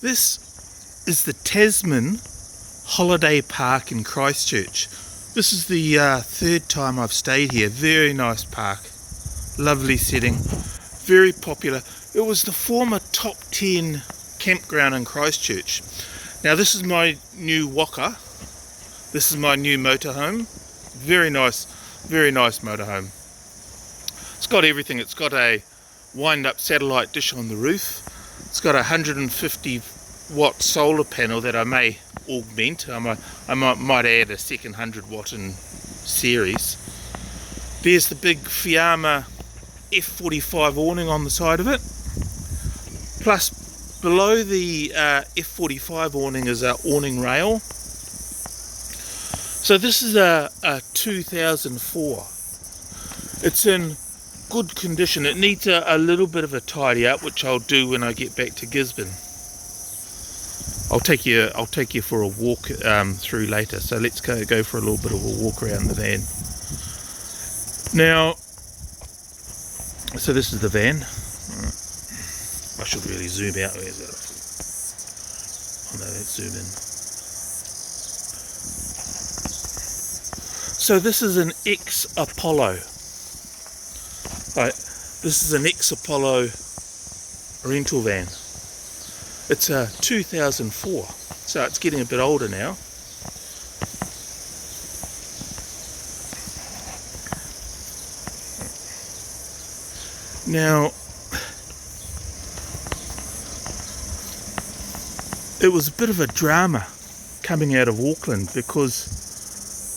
This is the Tasman Holiday Park in Christchurch. This is the third time I've stayed here. Very nice park, lovely setting, very popular. It was the former top 10 campground in Christchurch. Now this is my new waka. This is my new motorhome. Very nice motorhome. It's got everything. It's got a wind-up satellite dish on the roof. It's got a 150 watt solar panel that I may augment. I might add a second 100 watt in series. There's the big Fiamma F45 awning on the side of it. Plus below the F45 awning is our awning rail. So this is a 2004. It's in good condition. It needs a little bit of a tidy up, which I'll do when I get back to Gisborne. I'll take you for a walk through later. So let's go for a little bit of a walk around the van. Now, so this is the van. I should really zoom out. Where's that? Oh no, let's zoom in. So this is an ex-Apollo. Right, this is an ex-Apollo rental van. It's a 2004, so it's getting a bit older now. Now, it was a bit of a drama coming out of Auckland because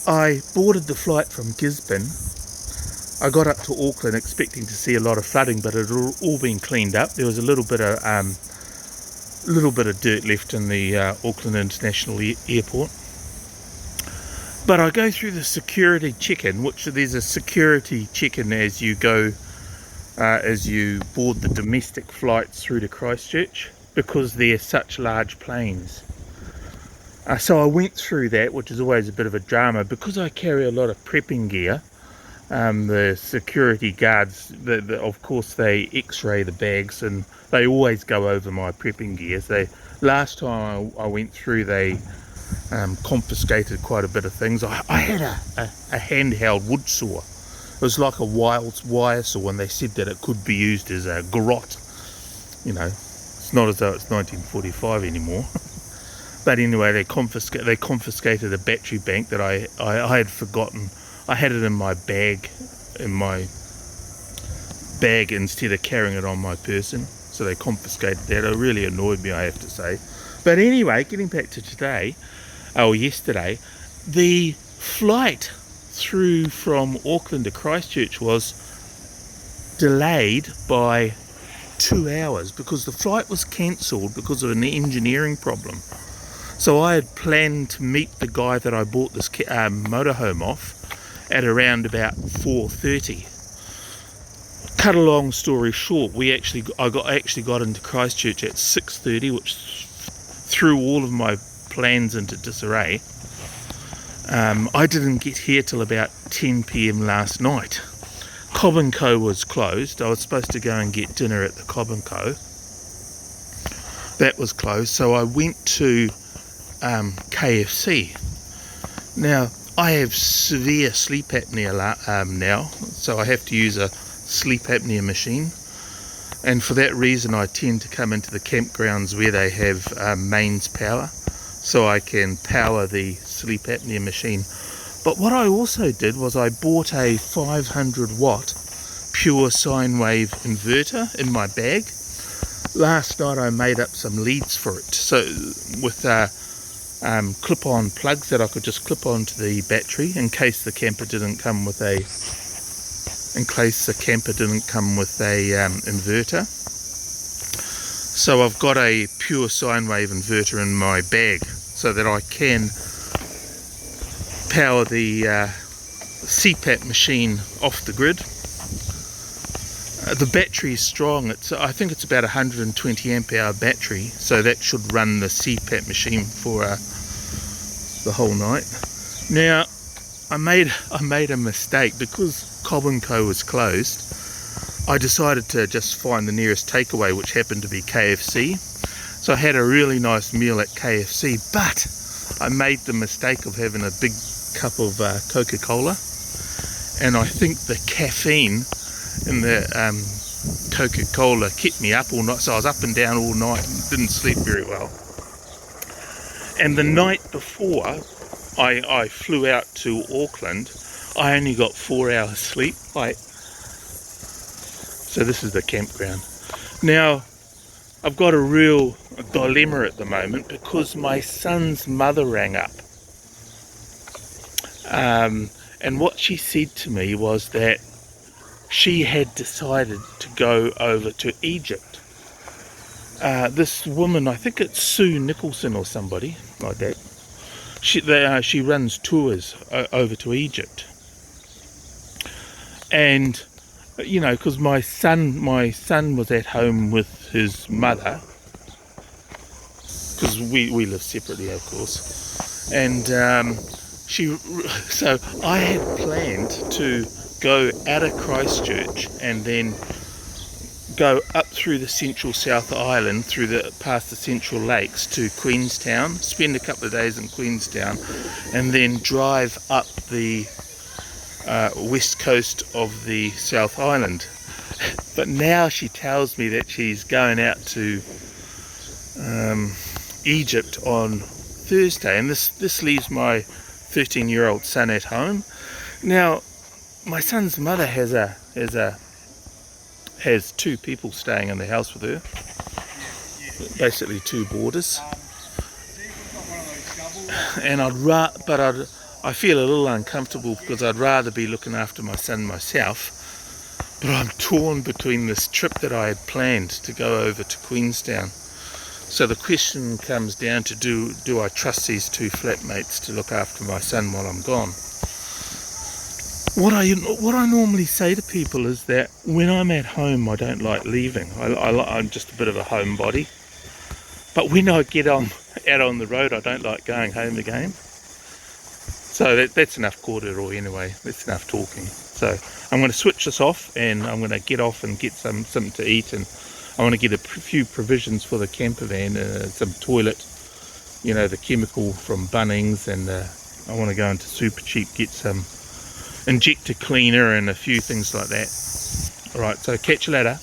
I boarded the flight from Gisborne. I got up to Auckland expecting to see a lot of flooding, but it had all been cleaned up. There was a little bit of dirt left in the Auckland International Airport. But I go through the security check-in, which there's a security check-in as you go, as you board the domestic flights through to Christchurch, because they're such large planes. So I went through that, which is always a bit of a drama, because I carry a lot of prepping gear. The security guards, of course, they x-ray the bags and they always go over my prepping gears. Last time I went through, they confiscated quite a bit of things. I had a handheld wood saw. It was like a wild wire saw, and they said that it could be used as a garrote. You know, it's not as though it's 1945 anymore. But anyway, they confiscated a battery bank that I had forgotten. I had it in my bag instead of carrying it on my person. So they confiscated that. It really annoyed me, I have to say. But anyway, getting back to yesterday, the flight through from Auckland to Christchurch was delayed by 2 hours because the flight was cancelled because of an engineering problem. So I had planned to meet the guy that I bought this motorhome off at around about 4:30. Cut a long story short, I actually got into Christchurch at 6:30, which threw all of my plans into disarray. I didn't get here till about 10 p.m. last night. Cobb Co was closed. I was supposed to go and get dinner at the Cobb Co. That was closed, so I went to KFC. Now, I have severe sleep apnea now, so I have to use a sleep apnea machine, and for that reason I tend to come into the campgrounds where they have mains power, so I can power the sleep apnea machine. But what I also did was I bought a 500 watt pure sine wave inverter in my bag. Last night I made up some leads for it, so with clip-on plugs that I could just clip onto the battery in case the camper didn't come with a inverter. So I've got a pure sine wave inverter in my bag so that I can power the CPAP machine off the grid. The battery is strong. I think it's about 120 amp hour battery, so that should run the CPAP machine for the whole night. Now, I made a mistake because Cobb Co was closed. I decided to just find the nearest takeaway, which happened to be KFC. So I had a really nice meal at KFC, but I made the mistake of having a big cup of Coca-Cola, and I think the caffeine in the Coca-Cola kept me up all night, so I was up and down all night and didn't sleep very well. And the night before I flew out to Auckland, I only got 4 hours sleep. So this is the campground. Now, I've got a real dilemma at the moment because my son's mother rang up. And what she said to me was that she had decided to go over to Egypt. This woman, I think it's Sue Nicholson or somebody like that, she runs tours over to Egypt. And you know, because my son was at home with his mother, because we live separately, of course, and so I had planned to go out of Christchurch and then go up through the central South Island, past the Central Lakes to Queenstown, spend a couple of days in Queenstown, and then drive up the west coast of the South Island. But now she tells me that she's going out to Egypt on Thursday, and this leaves my 13-year-old son at home. Now, my son's mother has two people staying in the house with her, basically two boarders. And I feel a little uncomfortable because I'd rather be looking after my son myself, but I'm torn between this trip that I had planned to go over to Queenstown. So the question comes down to do I trust these two flatmates to look after my son while I'm gone? What I normally say to people is that when I'm at home, I don't like leaving. I'm just a bit of a homebody. But when I get out on the road, I don't like going home again. So that's enough korero anyway. That's enough talking. So I'm going to switch this off, and I'm going to get off and get something to eat, and I want to get a few provisions for the camper van, some toilet, you know, the chemical from Bunnings, and I want to go into Super Cheap, get some injector cleaner and a few things like that. Alright, so catch you later.